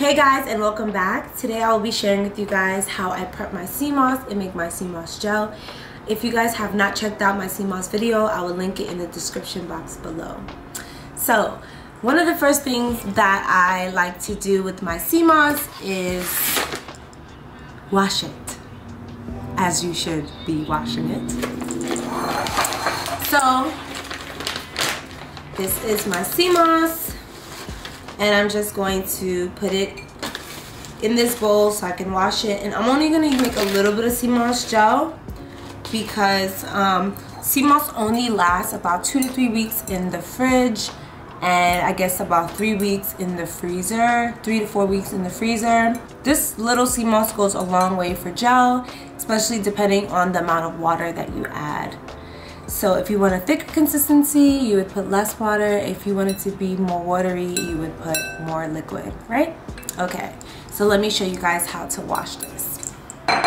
Hey guys, and welcome back. Today I will be sharing with you guys how I prep my SEAMOSS and make my SEAMOSS gel. If you guys have not checked out my SEAMOSS video, I will link it in the description box below. So, one of the first things that I like to do with my SEAMOSS is wash it, as you should be washing it. So, this is my SEAMOSS. And I'm just going to put it in this bowl so I can wash it. And I'm only going to make a little bit of SEAMOSS gel because SEAMOSS only lasts about 2 to 3 weeks in the fridge, and I guess about 3 weeks in the freezer, 3 to 4 weeks in the freezer. This little SEAMOSS goes a long way for gel, especially depending on the amount of water that you add. So if you want a thicker consistency, you would put less water. If you want it to be more watery, you would put more liquid, right? Okay, so let me show you guys how to wash this.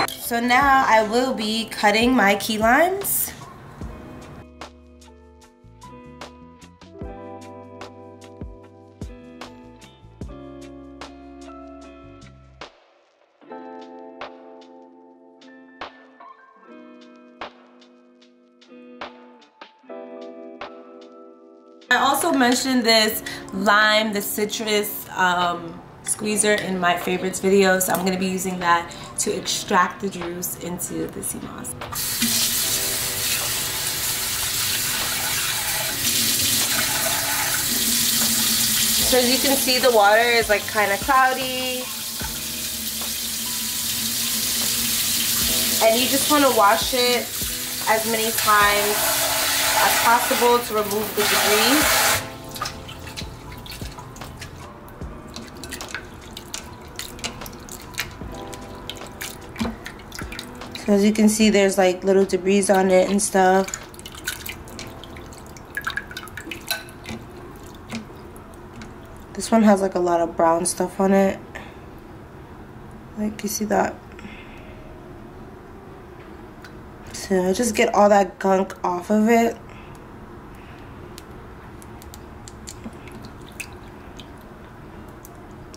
So now I will be cutting my key limes. I also mentioned this lime, the citrus squeezer in my favorites video, so I'm going to be using that to extract the juice into the SEAMOSS. So as you can see, the water is like kind of cloudy, and you just want to wash it as many times as possible to remove the debris. So as you can see, there's like little debris on it and stuff. This one has like a lot of brown stuff on it. Like, you see that? So I just get all that gunk off of it.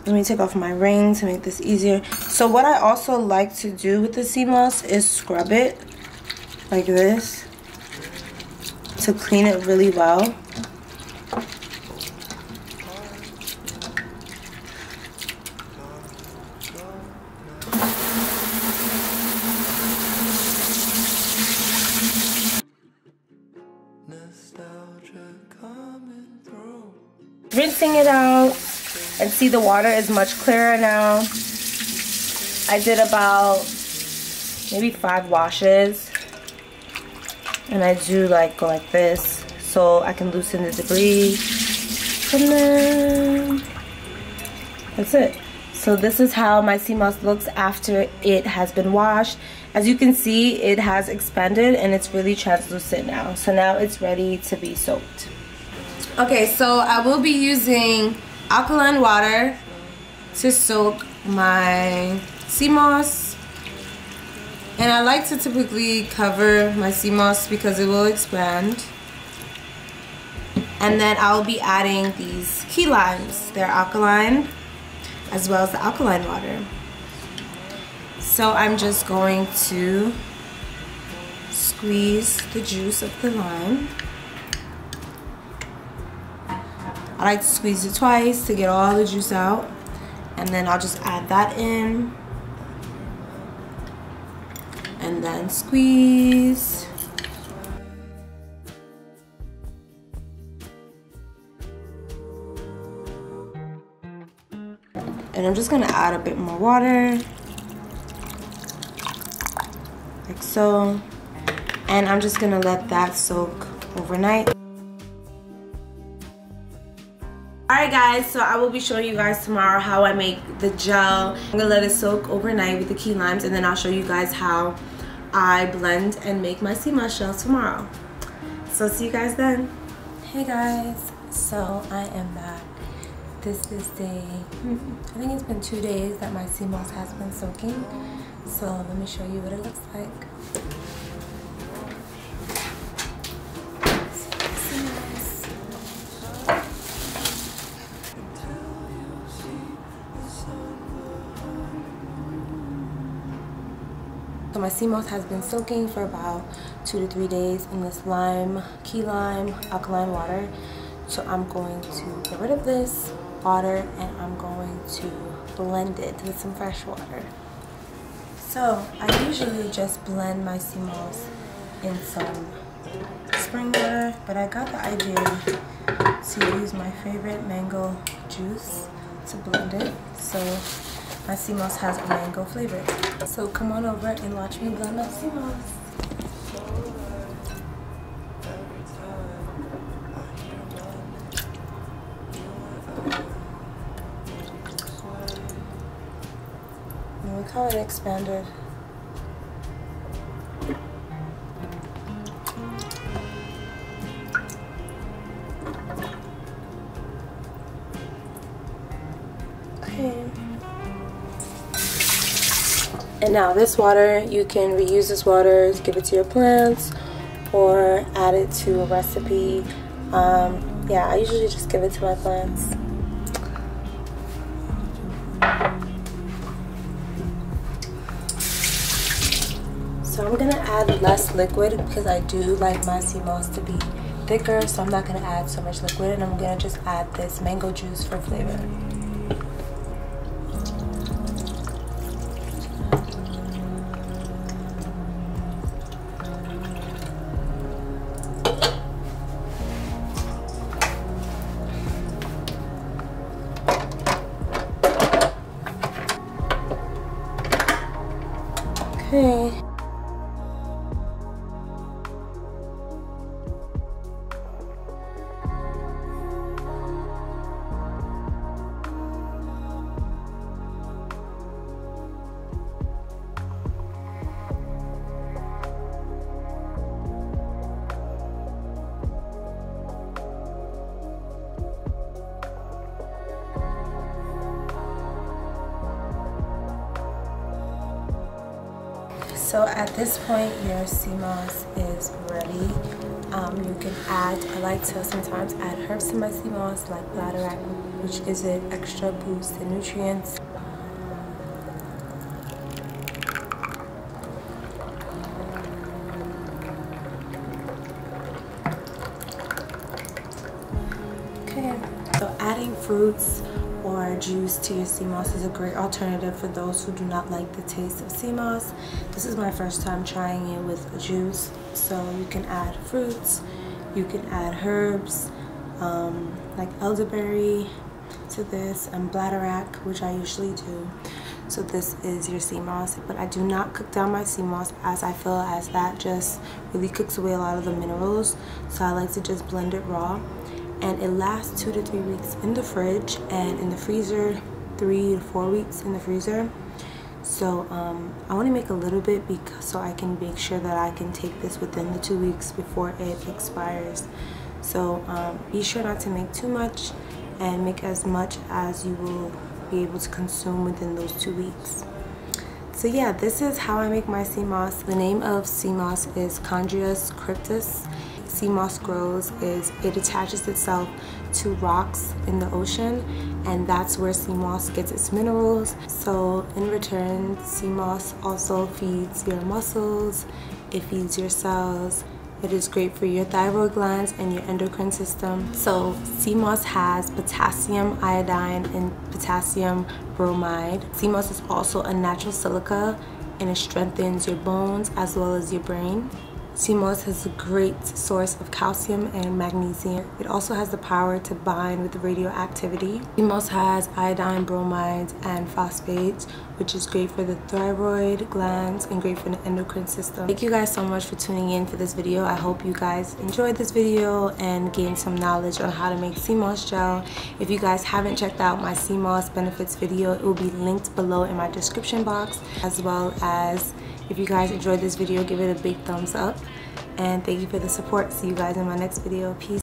Let me take off my ring to make this easier. So what I also like to do with the SEAMOSS is scrub it like this to clean it really well. Rinsing it out, and see the water is much clearer now. I did about maybe 5 washes, and I do like go like this so I can loosen the debris, and then that's it. So this is how my SEAMOSS looks after it has been washed. As you can see, it has expanded and it's really translucent now. So now it's ready to be soaked. Okay, so I will be using alkaline water to soak my SEAMOSS, and I like to typically cover my SEAMOSS because it will expand. And then I'll be adding these key limes. They're alkaline, as well as the alkaline water. So I'm just going to squeeze the juice of the lime. I like to squeeze it twice to get all the juice out, and then I'll just add that in, and then squeeze. And I'm just gonna add a bit more water, like so, and I'm just gonna let that soak overnight. Alright guys, so I will be showing you guys tomorrow how I make the gel. I'm going to let it soak overnight with the key limes, and then I'll show you guys how I blend and make my SEAMOSS gel tomorrow. So see you guys then. Hey guys, so I am back. This is day, I think it's been 2 days that my SEAMOSS has been soaking. So let me show you what it looks like. So So my SEAMOSS has been soaking for about 2 to 3 days in this key lime, alkaline water. So I'm going to get rid of this water and I'm going to blend it with some fresh water. So I usually just blend my SEAMOSS in some spring water, but I got the idea to use my favorite mango juice to blend it. So my SEAMOSS has a mango flavor. So come on over and watch me blend my SEAMOSS. And look how it expanded. Okay. And now this water, you can reuse this water, give it to your plants, or add it to a recipe. Yeah, I usually just give it to my plants. So I'm gonna add less liquid because I do like my SEAMOSS to be thicker, so I'm not gonna add so much liquid, and I'm gonna just add this mango juice for flavor. Okay. So at this point, your SEAMOSS is ready. You can add, I like to sometimes add herbs to my SEAMOSS, like bladderwrack, which gives it extra boost in nutrients. Okay, so adding fruits or juice to your SEAMOSS is a great alternative for those who do not like the taste of SEAMOSS. This is my first time trying it with a juice, so you can add fruits, you can add herbs like elderberry to this, and bladderwrack, which I usually do. So this is your SEAMOSS, but I do not cook down my SEAMOSS, as I feel as that just really cooks away a lot of the minerals. So I like to just blend it raw. And it lasts 2 to 3 weeks in the fridge, and in the freezer 3 to 4 weeks in the freezer. So I want to make a little bit so I can make sure that I can take this within the 2 weeks before it expires. So be sure not to make too much, and make as much as you will be able to consume within those 2 weeks. So yeah, this is how I make my SEAMOSS. The name of SEAMOSS is Chondrius cryptus. SEAMOSS grows is it attaches itself to rocks in the ocean, and that's where SEAMOSS gets its minerals. So in return, SEAMOSS also feeds your muscles, it feeds your cells. It is great for your thyroid glands and your endocrine system. So SEAMOSS has potassium iodine and potassium bromide. SEAMOSS is also a natural silica, and it strengthens your bones as well as your brain. SEAMOSS has a great source of calcium and magnesium. It also has the power to bind with radioactivity. SEAMOSS has iodine, bromides, and phosphates, which is great for the thyroid glands and great for the endocrine system. Thank you guys so much for tuning in for this video. I hope you guys enjoyed this video and gained some knowledge on how to make SEAMOSS gel. If you guys haven't checked out my SEAMOSS benefits video, it will be linked below in my description box, as well as if you guys enjoyed this video, give it a big thumbs up. And thank you for the support. See you guys in my next video. Peace.